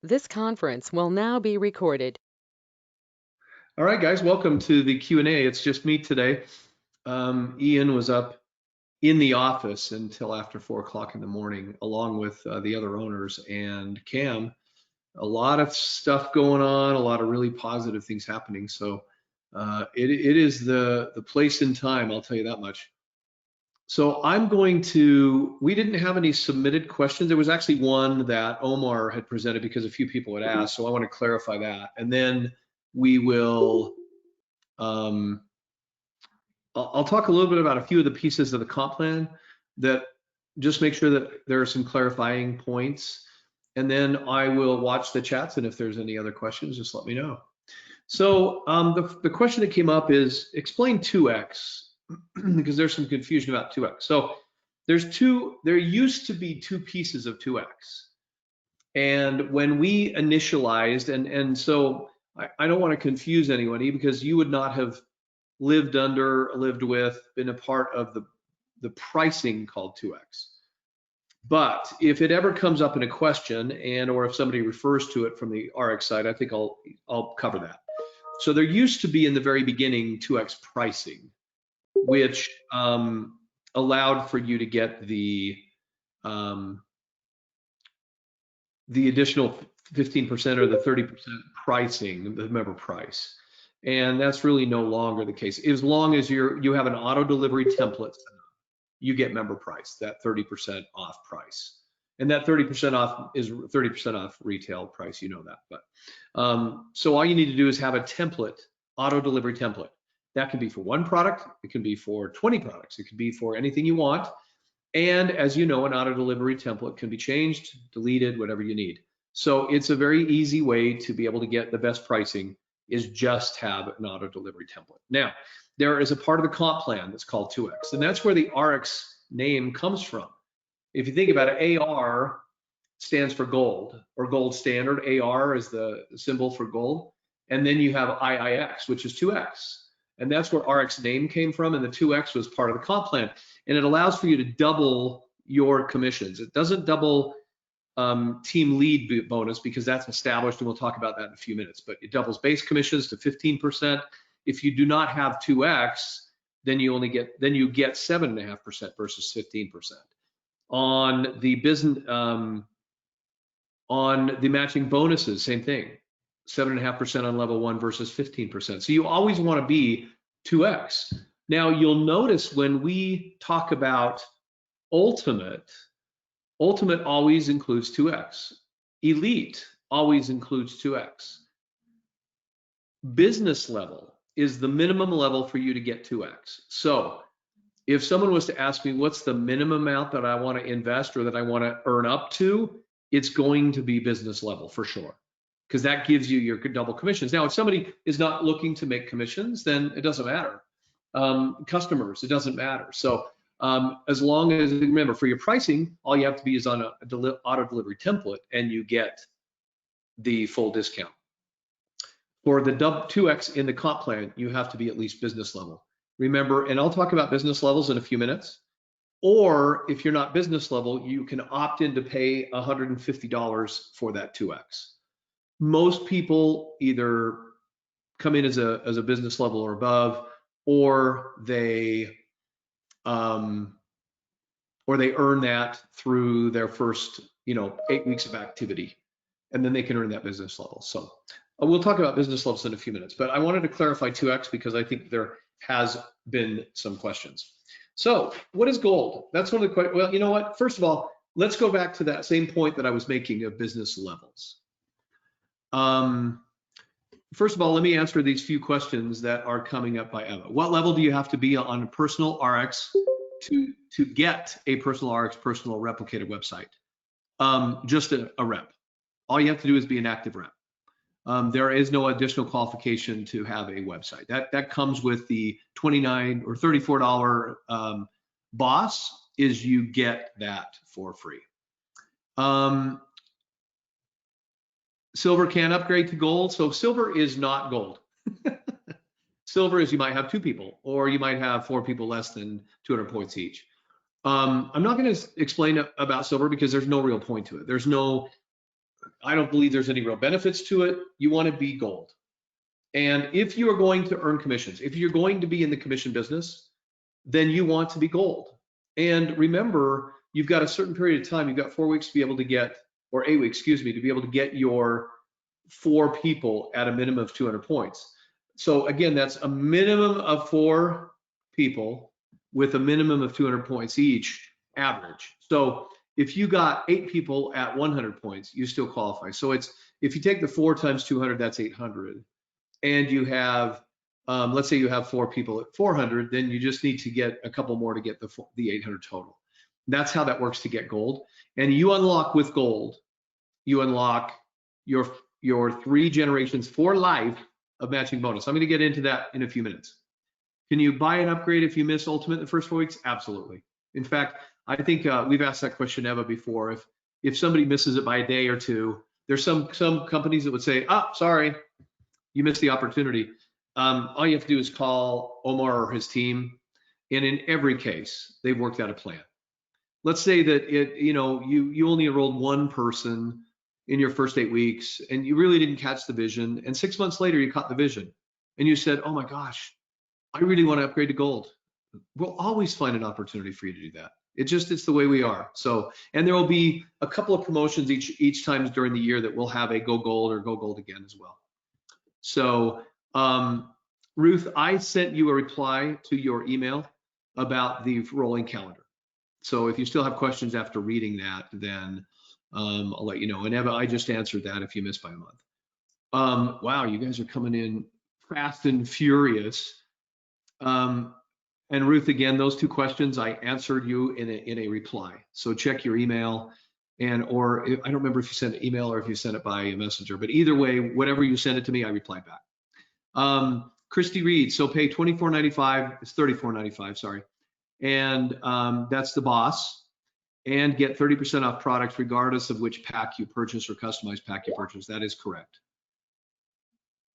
This conference will now be recorded. All right, guys, welcome to the Q&A. It's just me today. Ian was up in the office until after 4 o'clock in the morning, along with the other owners and Cam. A lot of stuff going on, a lot of really positive things happening. So it is the place and time, I'll tell you that much. So we didn't have any submitted questions. There was actually one that Omar had presented because a few people had asked. So I want to clarify that. And then we will um, I'll talk a little bit about a few of the pieces of the comp plan that just make sure that there are some clarifying points. And then I will watch the chats, and if there's any other questions, just let me know. So the question that came up is explain 2x because there's some confusion about 2x. So there used to be two pieces of 2x. And when we initialized, and so I don't want to confuse anybody because you would not have lived under, lived with, been a part of the pricing called 2x. But if it ever comes up in a question or if somebody refers to it from the RX side, I think I'll cover that. So there used to be in the very beginning 2x pricing, which allowed for you to get the additional 15% or the 30% pricing, the member price. And that's really no longer the case. As long as you have an auto delivery template, you get member price, that 30% off price. And that 30% off is 30% off retail price, you know that. But so all you need to do is have a template, auto delivery template. That can be for one product, it can be for 20 products, it can be for anything you want. And as you know, an auto delivery template can be changed, deleted, whatever you need. So it's a very easy way to be able to get the best pricing is just have an auto delivery template. Now, there is a part of the comp plan that's called 2X, and that's where the RX name comes from. If you think about it, AR stands for gold or gold standard. AR is the symbol for gold. And then you have IIX, which is 2X. And that's where RX name came from, and the 2X was part of the comp plan. And it allows for you to double your commissions. It doesn't double team lead bonus because that's established, and we'll talk about that in a few minutes. But it doubles base commissions to 15%. If you do not have 2X, then you get 7.5% versus 15%. On the business, on the matching bonuses, same thing, 7.5% on level 1 versus 15%. So you always want to be 2X. Now you'll notice when we talk about ultimate always includes 2X. Elite always includes 2X. Business level is the minimum level for you to get 2X. So if someone was to ask me what's the minimum amount that I want to invest or that I want to earn up to, it's going to be business level for sure, because that gives you your double commissions. Now, if somebody is not looking to make commissions, then it doesn't matter. Customers, it doesn't matter. So as long as, remember, for your pricing, all you have to be is on a auto delivery template and you get the full discount. For the 2X in the comp plan, you have to be at least business level. Remember, and I'll talk about business levels in a few minutes, or if you're not business level, you can opt in to pay $150 for that 2X. Most people either come in as a business level or above, or they earn that through their first 8 weeks of activity, and then they can earn that business level. So we'll talk about business levels in a few minutes, but I wanted to clarify 2X because I think there has been some questions. So what is gold? That's one of the questions. Well, you know what? First of all, let's go back to that same point that I was making of business levels. First of all, let me answer these few questions that are coming up by Eva. What level do you have to be on a personal RX to get a personal RX personal replicated website? Just a rep. All you have to do is be an active rep. There is no additional qualification to have a website. That comes with the $29 or $34 boss. Is you get that for free. Silver can upgrade to gold. So silver is not gold. Silver is you might have 2 people, or you might have 4 people less than 200 points each. I'm not going to explain about silver because there's no real point to it. There's no I don't believe there's any real benefits to it. You want to be gold. And if you are going to earn commissions, if you're going to be in the commission business, then you want to be gold. And remember, you've got a certain period of time, you've got 4 weeks to be able to get, or 8 weeks, excuse me, to be able to get your 4 people at a minimum of 200 points. So again, that's a minimum of 4 people with a minimum of 200 points each average. So if you got 8 people at 100 points, you still qualify. So it's, if you take the 4 times 200, that's 800. And you have, let's say you have 4 people at 400, then you just need to get a couple more to get the 800 total. That's how that works to get gold. And you unlock with gold, you unlock your 3 generations for life of matching bonus. I'm going to get into that in a few minutes. Can you buy an upgrade if you miss Ultimate in the first 4 weeks? Absolutely. In fact, I think we've asked that question, Eva, before. If somebody misses it by a day or 2, there's some companies that would say, "Oh, sorry, you missed the opportunity." All you have to do is call Omar or his team, and in every case, they've worked out a plan. Let's say that you only enrolled 1 person in your first 8 weeks, and you really didn't catch the vision, and 6 months later you caught the vision, and you said, "Oh my gosh, I really want to upgrade to gold." We'll always find an opportunity for you to do that. It's the way we are. So, and there will be a couple of promotions each time during the year that we'll have a go gold or go gold again as well. So, Ruth, I sent you a reply to your email about the rolling calendar. So if you still have questions after reading that, then I'll let you know. And Eva, I just answered that if you missed by a month. Wow, you guys are coming in fast and furious. And Ruth, again, those 2 questions I answered you in a reply. So check your email, or I don't remember if you sent an email or if you sent it by a messenger, but either way, whatever you send it to me, I reply back. Christy Reed, so pay $24.95, it's $34.95, sorry. And that's the boss, and get 30% off products regardless of which pack you purchase or customized pack you purchase. That is correct.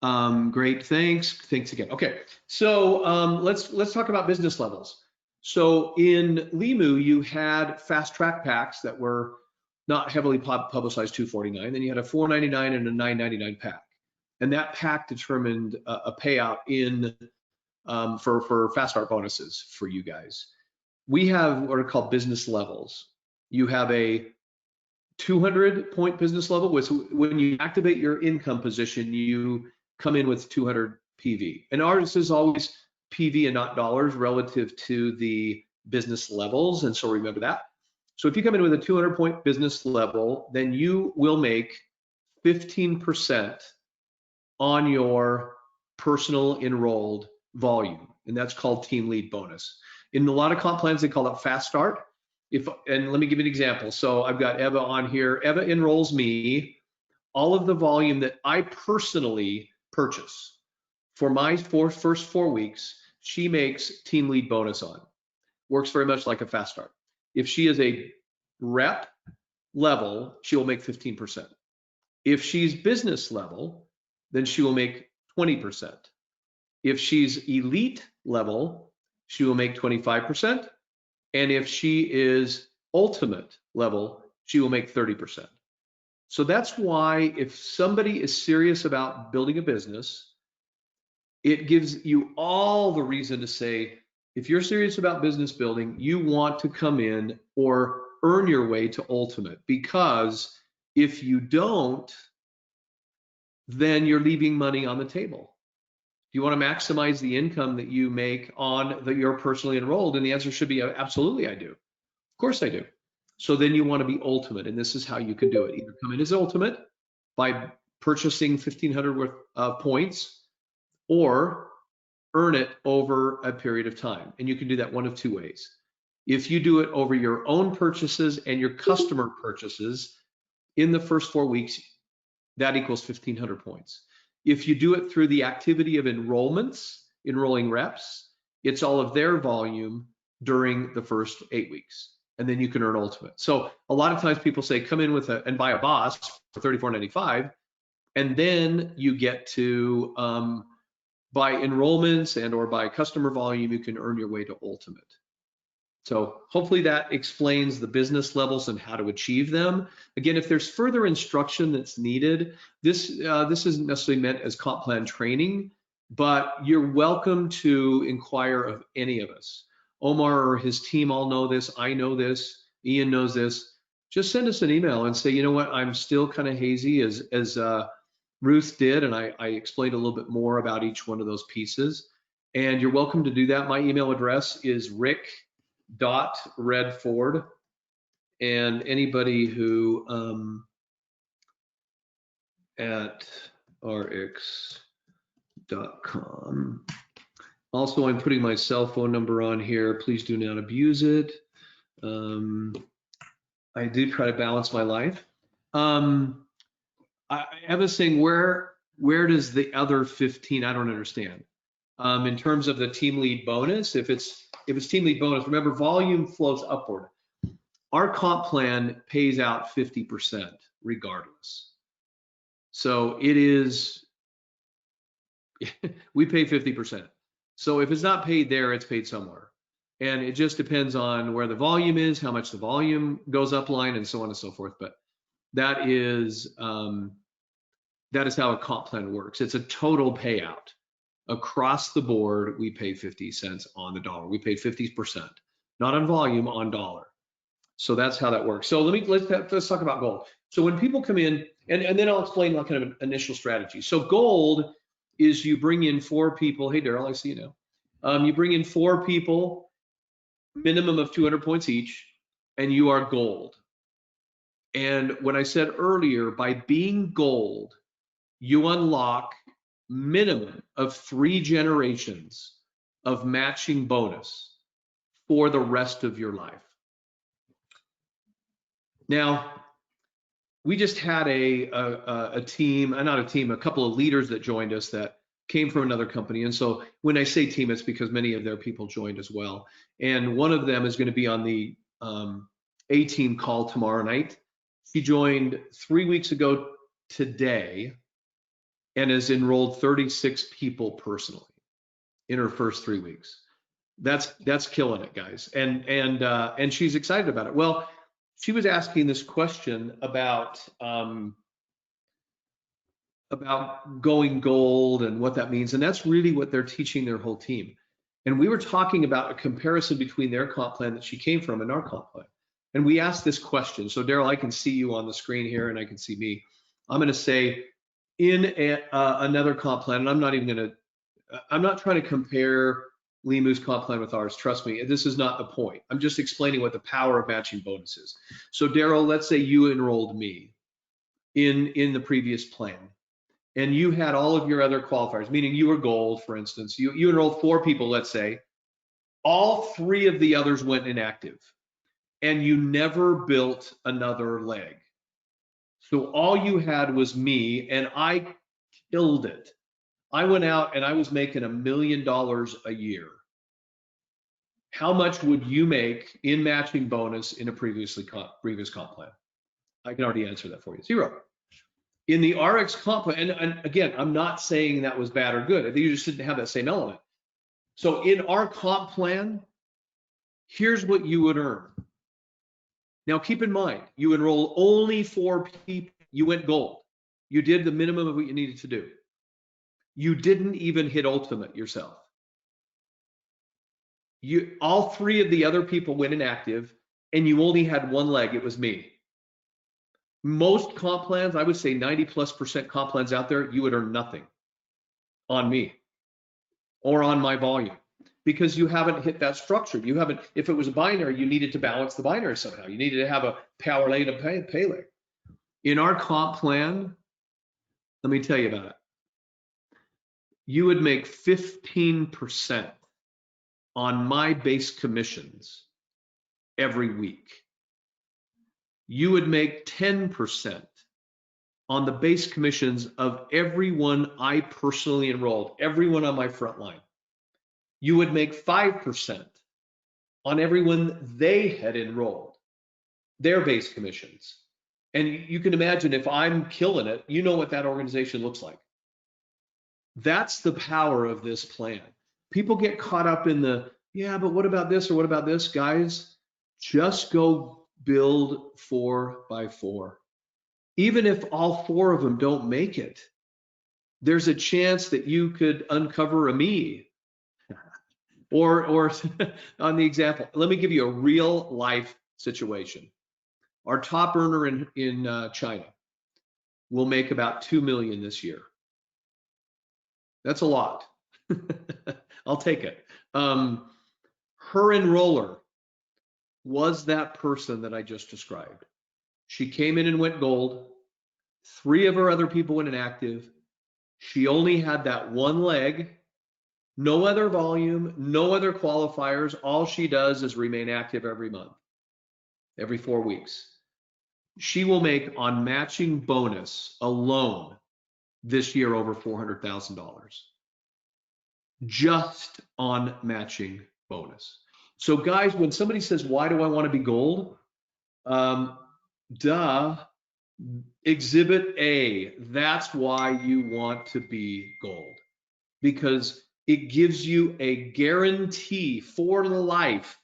Great, thanks again. Okay, so let's talk about business levels. So in Limu, you had fast track packs that were not heavily publicized, $249. Then you had a $499 and a $999 pack, and that pack determined a payout for fast start bonuses for you guys. We have what are called business levels. You have a 200-point business level, which when you activate your income position, you come in with 200 PV. And ours is always PV and not dollars relative to the business levels. And so remember that. So if you come in with a 200-point business level, then you will make 15% on your personal enrolled volume. And that's called team lead bonus. In a lot of comp plans, they call it fast start. And let me give you an example. So I've got Eva on here. Eva enrolls me all of the volume that I personally purchase. For my first 4 weeks, she makes team lead bonus on. Works very much like a fast start. If she is a rep level, she will make 15%. If she's business level, then she will make 20%. If she's elite level, she will make 25%. And if she is ultimate level, she will make 30%. So that's why if somebody is serious about building a business, it gives you all the reason to say, if you're serious about business building, you want to come in or earn your way to ultimate, because if you don't, then you're leaving money on the table. Do you want to maximize the income that you make on that you're personally enrolled? And the answer should be absolutely, I do. Of course I do. So then you want to be ultimate, and this is how you can do it. Either come in as ultimate by purchasing 1,500 worth of points, or earn it over a period of time. And you can do that one of 2 ways. If you do it over your own purchases and your customer purchases in the first 4 weeks, that equals 1,500 points. If you do it through the activity of enrollments, enrolling reps, it's all of their volume during the first 8 weeks. And then you can earn ultimate. So a lot of times people say, come in with and buy a boss for $34.95, and then you get to by enrollments and or by customer volume, you can earn your way to ultimate. So hopefully that explains the business levels and how to achieve them. Again, if there's further instruction that's needed, this isn't necessarily meant as comp plan training, but you're welcome to inquire of any of us. Omar or his team all know this. I know this. Ian knows this. Just send us an email and say, you know what, I'm still kind of hazy as Ruth did, and I explained a little bit more about each one of those pieces. And you're welcome to do that. My email address is rick.redford, and anybody who at rx.com. Also, I'm putting my cell phone number on here. Please do not abuse it. I do try to balance my life. I was saying, where does the other 15? I don't understand. In terms of the team lead bonus, if it's team lead bonus, remember volume flows upward. Our comp plan pays out 50% regardless. So it is, we pay 50%. So if it's not paid there, it's paid somewhere. And it just depends on where the volume is, how much the volume goes upline, and so on and so forth. But that is how a comp plan works. It's a total payout. Across the board, we pay 50 cents on the dollar. We pay 50%, not on volume, on dollar. So that's how that works. So let's talk about gold. So when people come in, and then I'll explain like kind of an initial strategy. So gold is you bring in 4 people. Hey, Daryl, I see you now. You bring in 4 people, minimum of 200 points each, and you are gold. And when I said earlier, by being gold, you unlock minimum of 3 generations of matching bonus for the rest of your life. Now, we just had a team, not a team, a couple of leaders that joined us that came from another company. And so when I say team, it's because many of their people joined as well. And one of them is going to be on the A-team call tomorrow night. She joined 3 weeks ago today and has enrolled 36 people personally in her first 3 weeks. That's killing it, guys. And she's excited about it. Well, she was asking this question about going gold and what that means. And that's really what they're teaching their whole team. And we were talking about a comparison between their comp plan that she came from and our comp plan. And we asked this question. So Daryl, I can see you on the screen here and I can see me. I'm going to say in another comp plan, and I'm not trying to compare Limu's comp plan with ours. Trust me, this is not the point. I'm just explaining what the power of matching bonus is. So Daryl, let's say you enrolled me in the previous plan, and you had all of your other qualifiers, meaning you were gold, for instance. You enrolled 4 people, let's say. All 3 of the others went inactive, and you never built another leg. So all you had was me, and I killed it. I went out and I was making $1 million a year. How much would you make in matching bonus in a previous comp plan? I can already answer that for you. 0. In the RX comp plan, and again, I'm not saying that was bad or good. I think you just didn't have that same element. So in our comp plan, here's what you would earn. Now keep in mind, you enroll only 4 people. You went gold. You did the minimum of what you needed to do. You didn't even hit ultimate yourself. All 3 of the other people went inactive, and you only had 1 leg. It was me. Most comp plans, I would say 90+% comp plans out there, you would earn nothing on me or on my volume because you haven't hit that structure. You haven't. If it was a binary, you needed to balance the binary somehow. You needed to have a power leg and a pay leg. In our comp plan, let me tell you about it. You would make 15% on my base commissions every week. You would make 10% on the base commissions of everyone I personally enrolled, everyone on my front line. You would make 5% on everyone they had enrolled, their base commissions. And you can imagine if I'm killing it, you know what that organization looks like. That's the power of this plan. People get caught up in the Yeah, but what about this or what about this? Guys, just go build 4x4. Even if all four of them don't make it, there's a chance that you could uncover a me. Or on the example, let me give you a real life situation. Our top earner in China will make about 2 million this year. That's a lot. I'll take it. Her enroller was that person that I just described. She came in and went gold. 3 of her other people went inactive. She only had that one leg, no other volume, no other qualifiers. All she does is remain active every month, every 4 weeks. She will make on matching bonus alone this year over $400,000 just on matching bonus. So guys, when somebody says, why do I want to be gold? Duh, exhibit A, that's why you want to be gold, because it gives you a guarantee for life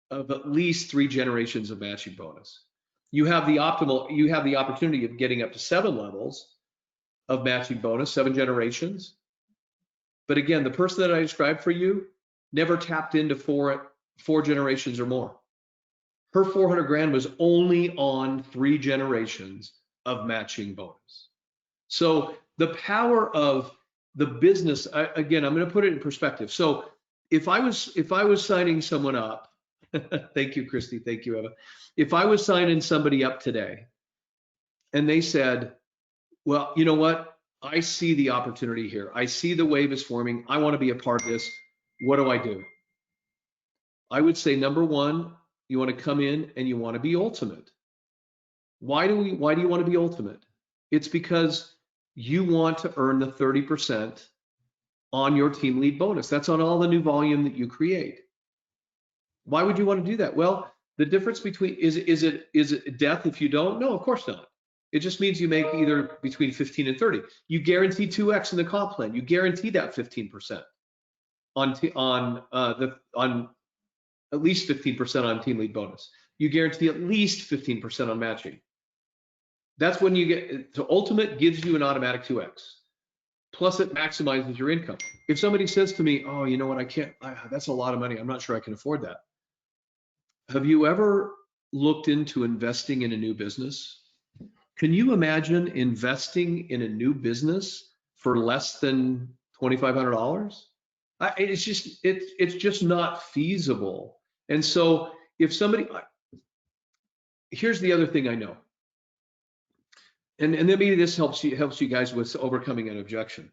of at least 3 generations of matching bonus. You have the opportunity of getting up to 7 levels of matching bonus, 7 generations. But again, the person that I described for you never tapped into four generations or more. Her 400 grand was only on 3 generations of matching bonus. So the power of the business, again, I'm going to put it in perspective. So if I was signing someone up, thank you, Christy, thank you, Eva. If I was signing somebody up today and they said, well, you know what? I see the opportunity here. I see the wave is forming. I want to be a part of this. What do I do? I would say, number one, you want to come in and you want to be ultimate. Why do you want to be ultimate? It's because you want to earn the 30% on your team lead bonus. That's on all the new volume that you create. Why would you want to do that? Well, the difference between is it death if you don't? No, of course not. It just means you make either between 15 and 30. You guarantee 2x in the comp plan. You guarantee that 15% on at least 15% on team lead bonus. You guarantee at least 15% on matching. That's when you get to ultimate, gives you an automatic 2x. Plus it maximizes your income. If somebody says to me, oh, you know what, that's a lot of money. I'm not sure I can afford that. Have you ever looked into investing in a new business? Can you imagine investing in a new business for less than $2,500? It's just not feasible. And so if somebody, here's the other thing I know, and then maybe this helps you guys with overcoming an objection.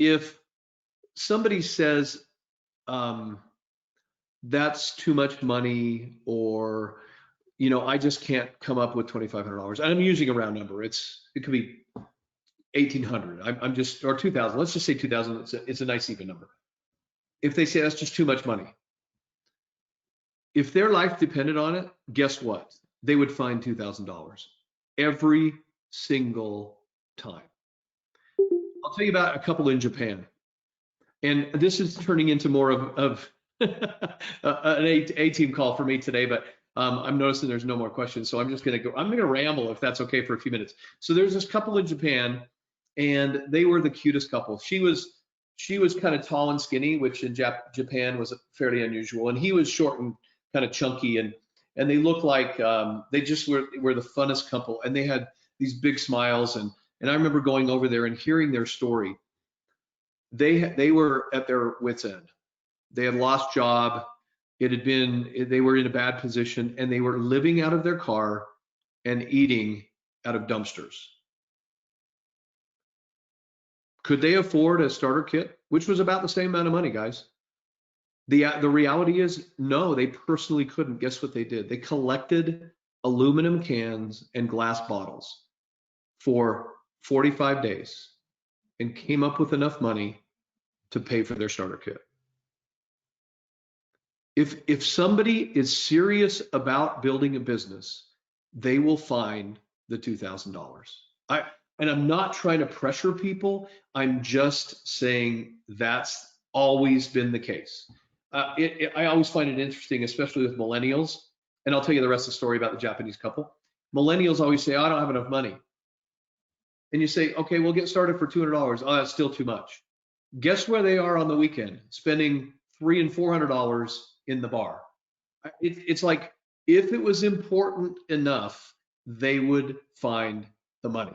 If somebody says that's too much money, or I just can't come up with $2,500, and I'm using a round number. It could be 1,800. I'm just, or 2,000. Let's just say 2,000. It's a nice even number. If they say that's just too much money, if their life depended on it, guess what? They would find $2,000 every single time. I'll tell you about a couple in Japan, and this is turning into more of an A-team call for me today, but I'm noticing there's no more questions, so I'm going to ramble if that's okay for a few minutes. So there's this couple in Japan, and they were the cutest couple. She was kind of tall and skinny, which in Japan was fairly unusual, and he was short and kind of chunky, and they looked like they just were the funnest couple, and they had these big smiles, and I remember going over there and hearing their story. They were at their wits' end. They had lost job. They were in a bad position, and they were living out of their car and eating out of dumpsters. Could they afford a starter kit, which was about the same amount of money, guys? The reality is, no, they personally couldn't. Guess what they did? They collected aluminum cans and glass bottles for 45 days and came up with enough money to pay for their starter kit. If somebody is serious about building a business, they will find the $2,000. And I'm not trying to pressure people. I'm just saying that's always been the case. I always find it interesting, especially with millennials. And I'll tell you the rest of the story about the Japanese couple. Millennials always say, oh, I don't have enough money. And you say, okay, we'll get started for $200. Oh, that's still too much. Guess where they are on the weekend? Spending $300 and $400 in the bar. It's like, if it was important enough, they would find the money.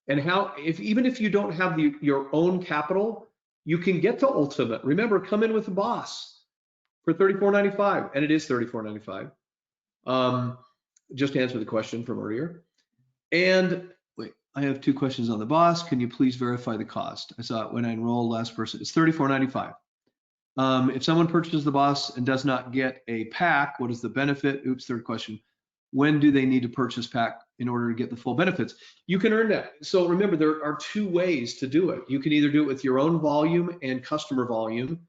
And how, even if you don't have your own capital, you can get to ultimate. Remember, come in with the boss for $34.95, and it is $34.95. Just to answer the question from earlier. And wait, I have two questions on the boss. Can you please verify the cost? I saw it when I enrolled last person. It's $34.95. If someone purchases the boss and does not get a pack, what is the benefit? Oops, third question. When do they need to purchase pack in order to get the full benefits? You can earn that. So remember, there are two ways to do it. You can either do it with your own volume and customer volume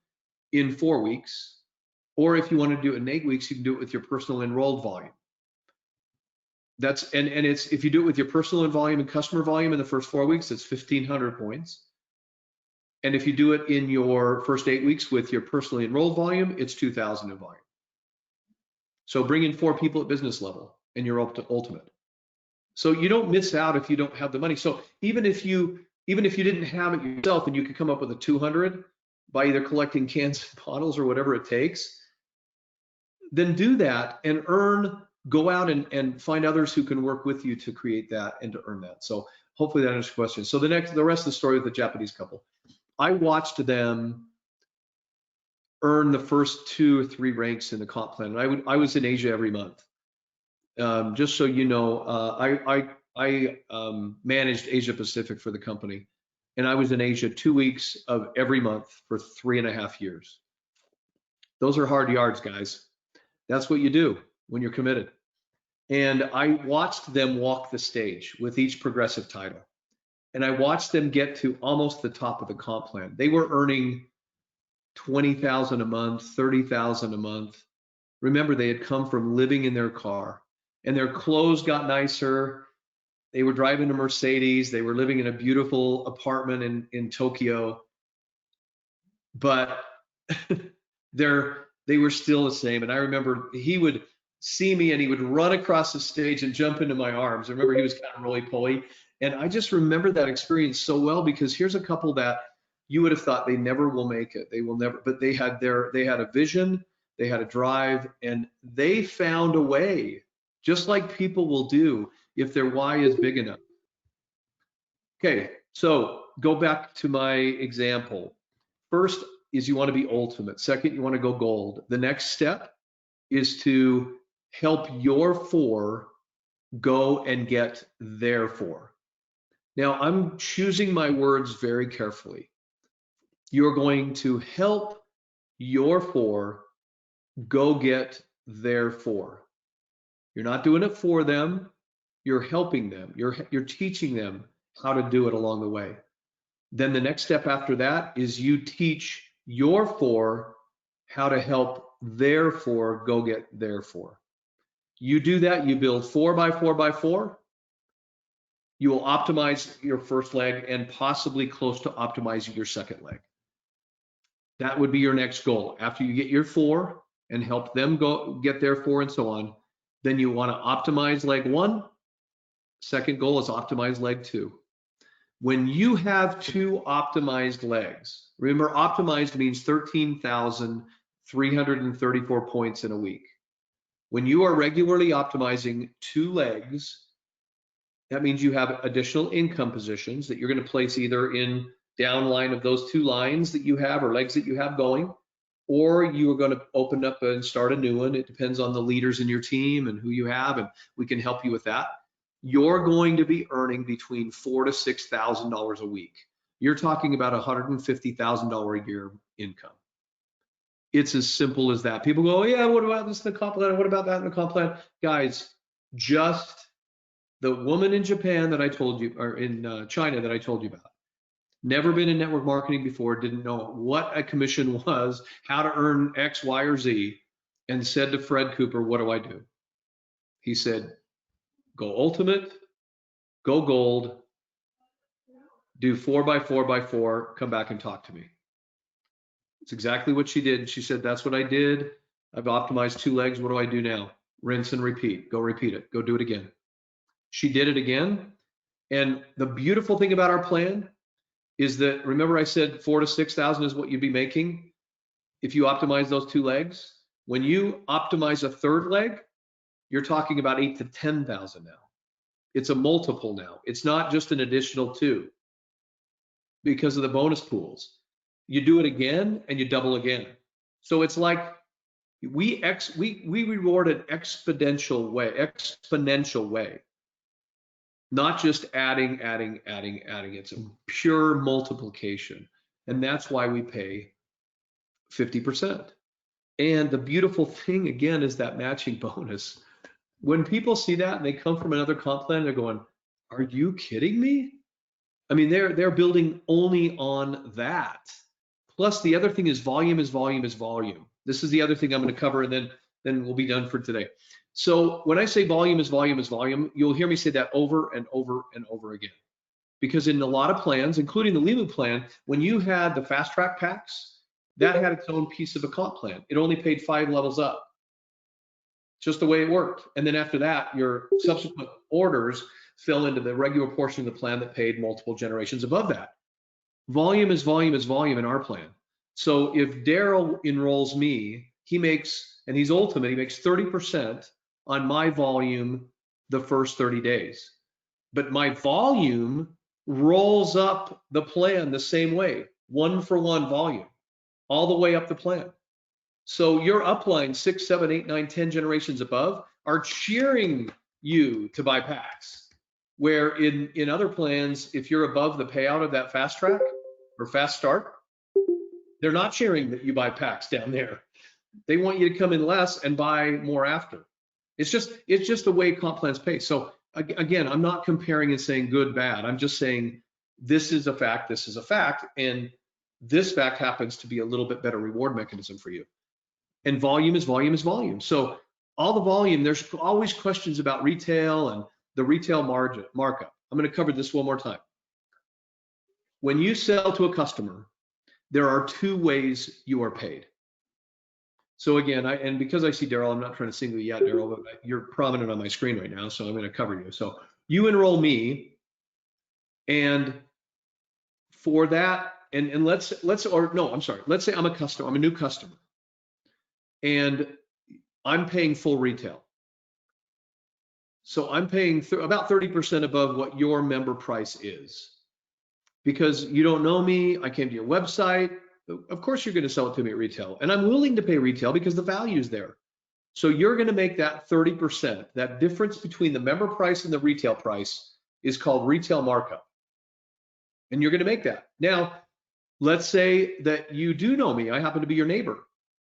in 4 weeks, or if you want to do it in 8 weeks, you can do it with your personal enrolled volume. That's and it's, if you do it with your personal volume and customer volume in the first 4 weeks, it's 1,500 points. And if you do it in your first 8 weeks with your personally enrolled volume, it's 2,000 in volume. So bring in 4 people at business level and you're up to ultimate. So you don't miss out if you don't have the money. So even if you didn't have it yourself and you could come up with a 200 by either collecting cans and bottles or whatever it takes, then do that and go out and find others who can work with you to create that and to earn that. So hopefully that answers your question. So the rest of the story with the Japanese couple, I watched them earn the first 2 or 3 ranks in the comp plan. And I was in Asia every month. Just so you know, I managed Asia Pacific for the company, and I was in Asia 2 weeks of every month for 3.5 years. Those are hard yards, guys. That's what you do when you're committed. And I watched them walk the stage with each progressive title. And I watched them get to almost the top of the comp plan. They were earning 20,000 a month, 30,000 a month. Remember, they had come from living in their car, and their clothes got nicer. They were driving a Mercedes. They were living in a beautiful apartment in Tokyo, but they were still the same. And I remember he would see me and he would run across the stage and jump into my arms. I remember he was kind of roly-poly. And I just remember that experience so well, because here's a couple that you would have thought they never will make it. They will never, but they had a vision, they had a drive, and they found a way, just like people will do if their why is big enough. Okay, so go back to my example. First is you want to be ultimate. Second, you want to go gold. The next step is to help your 4 go and get their 4. Now, I'm choosing my words very carefully. You're going to help your 4 go get their 4. You're not doing it for them. You're helping them. You're teaching them how to do it along the way. Then the next step after that is you teach your 4 how to help their 4 go get their 4. You do that, you build 4 by 4 by 4. You will optimize your first leg and possibly close to optimizing your second leg. That would be your next goal. After you get your 4 and help them go get their 4 and so on, then you want to optimize leg 1. Second goal is optimize leg 2. When you have 2 optimized legs, remember, optimized means 13,334 points in a week. When you are regularly optimizing 2 legs, that means you have additional income positions that you're going to place either in downline of those 2 lines that you have or legs that you have going, or you are going to open up and start a new one. It depends on the leaders in your team and who you have, and we can help you with that. You're going to be earning between $4,000 to $6,000 a week. You're talking about $150,000 a year income. It's as simple as that. People go, oh, yeah, what about this in the comp plan? What about that in the comp plan? Guys, just the woman in Japan that I told you, or in China that I told you about, never been in network marketing before, didn't know what a commission was, how to earn X, Y, or Z, and said to Fred Cooper, what do I do? He said, go ultimate, go gold, do 4 by 4 by 4, come back and talk to me. It's exactly what she did. She said, that's what I did. I've optimized 2 legs. What do I do now? Rinse and repeat. Go repeat it. Go do it again. She did it again. And the beautiful thing about our plan is that, remember I said 4,000 to 6,000 is what you'd be making if you optimize those 2 legs. When you optimize a 3rd leg, you're talking about 8,000 to 10,000 now. It's a multiple now. It's not just an additional 2 because of the bonus pools. You do it again and you double again. So it's like we reward an exponential way, not just adding. It's a pure multiplication. And that's why we pay 50%. And the beautiful thing again is that matching bonus. When people see that and they come from another comp plan, they're going, are you kidding me? I mean, they're building only on that. Plus, the other thing is volume is volume is volume. This is the other thing I'm going to cover, and then we'll be done for today. So when I say volume is volume is volume, you'll hear me say that over and over and over again. Because in a lot of plans, including the Limu plan, when you had the fast track packs, that had its own piece of a comp plan. It only paid 5 levels up. Just the way it worked. And then after that, your subsequent orders fell into the regular portion of the plan that paid multiple generations above that. Volume is volume is volume in our plan. So if Daryl enrolls me, he makes, and he's ultimate, he makes 30% on my volume the first 30 days. But my volume rolls up the plan the same way, 1-for-1 volume, all the way up the plan. So your upline 6, 7, 8, 9, 10 generations above are cheering you to buy packs. Where in other plans, if you're above the payout of that fast track or fast start, they're not cheering that you buy packs down there. They want you to come in less and buy more after. It's just the way comp plans pay. So again, I'm not comparing and saying good, bad. I'm just saying this is a fact, this is a fact, and this fact happens to be a little bit better reward mechanism for you. And volume is volume is volume. So all the volume, there's always questions about retail and the retail margin markup. I'm going to cover this one more time. When you sell to a customer, there are 2 ways you are paid. So again, and because I see Daryl, I'm not trying to single you out, Daryl, but you're prominent on my screen right now, so I'm going to cover you. So you enroll me, and for that, and let's say I'm a customer, I'm a new customer, and I'm paying full retail. So I'm paying about 30% above what your member price is. Because you don't know me, I came to your website, of course you're going to sell it to me at retail. And I'm willing to pay retail because the value is there. So you're going to make that 30%. That difference between the member price and the retail price is called retail markup. And you're going to make that. Now, let's say that you do know me, I happen to be your neighbor.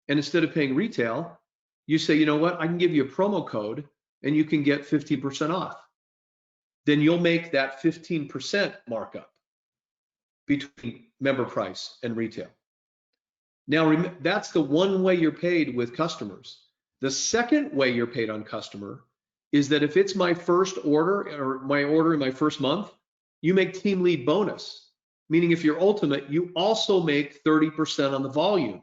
And instead of paying retail, you say, you know what, I can give you a promo code and you can get 15% off. Then you'll make that 15% markup between member price and retail. Now, that's the one way you're paid with customers. The second way you're paid on customer is that if it's my first order or my order in my first month, you make team lead bonus, meaning if you're ultimate, you also make 30% on the volume.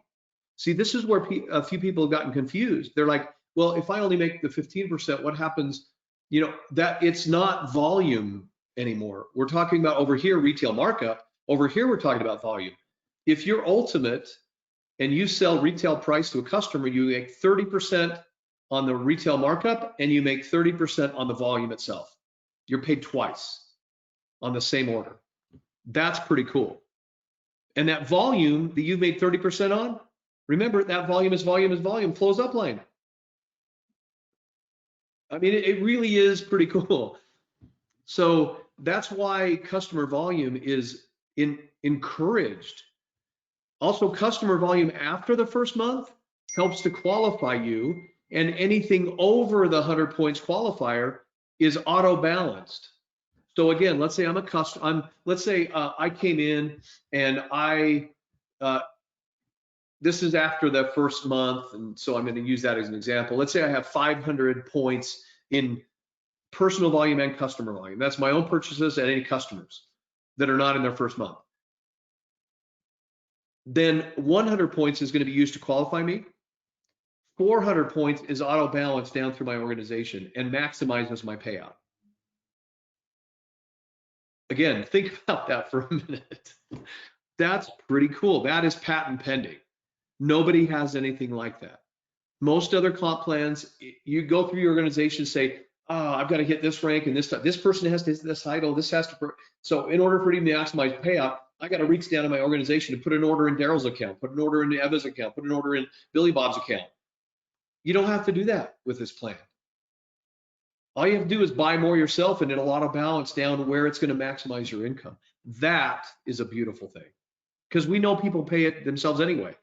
See, this is where a few people have gotten confused. They're like, well, if I only make the 15%, what happens? You know, that it's not volume anymore. We're talking about over here, retail markup. Over here, we're talking about volume. If you're ultimate and you sell retail price to a customer, you make 30% on the retail markup and you make 30% on the volume itself. You're paid twice on the same order. That's pretty cool. And that volume that you've made 30% on, remember that volume is volume is volume, flows upline. I mean, it really is pretty cool. So that's why customer volume is encouraged. Also, customer volume after the first month helps to qualify you, and anything over the 100 points qualifier is auto balanced. So again, let's say I'm a customer. Let's say I came in and this is after the first month, and so I'm going to use that as an example. Let's say I have 500 points in personal volume and customer volume. That's my own purchases and any customers that are not in their first month. then 100 points is going to be used to qualify me. 400 points is auto balanced down through my organization and maximizes my payout. Again, think about that for a minute. That's pretty cool. That is patent pending. Nobody has anything like that. Most other comp plans, you go through your organization, say, oh, I've got to hit this rank and this person has to hit this title, this has to, so in order for him to maximize payout, I got to reach down to my organization and put an order in Daryl's account, put an order in Eva's account, put an order in Billy Bob's account. You don't have to do that with this plan. All you have to do is buy more yourself and it'll auto balance down to where it's going to maximize your income. That is a beautiful thing because we know people pay it themselves anyway.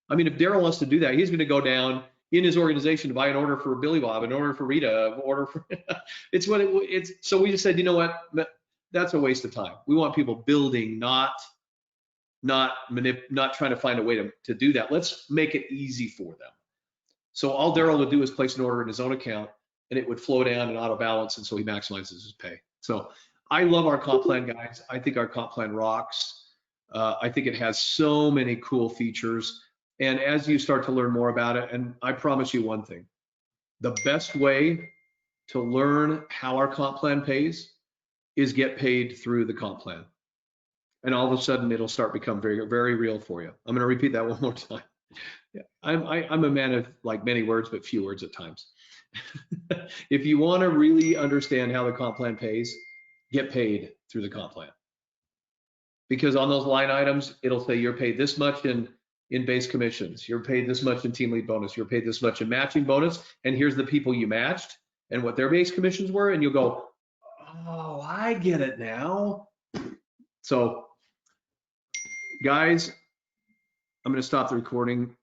I mean, if Daryl wants to do that, he's going to go down in his organization to buy an order for Billy Bob, an order for Rita, an order for, it's, so we just said, you know what, that's a waste of time. We want people building, not trying to find a way to do that. Let's make it easy for them. So all Daryl would do is place an order in his own account and it would flow down and auto balance. And so he maximizes his pay. So I love our comp plan, guys. I think our comp plan rocks. I think it has so many cool features. And as you start to learn more about it, and I promise you one thing, the best way to learn how our comp plan pays is get paid through the comp plan. And all of a sudden it'll start become very, very real for you. I'm going to repeat that one more time. Yeah, I'm a man of like many words, but few words at times. If you want to really understand how the comp plan pays, get paid through the comp plan. Because on those line items, it'll say you're paid this much in base commissions, you're paid this much in team lead bonus, you're paid this much in matching bonus, and here's the people you matched and what their base commissions were, and you'll go, oh, I get it now. So guys, I'm going to stop the recording.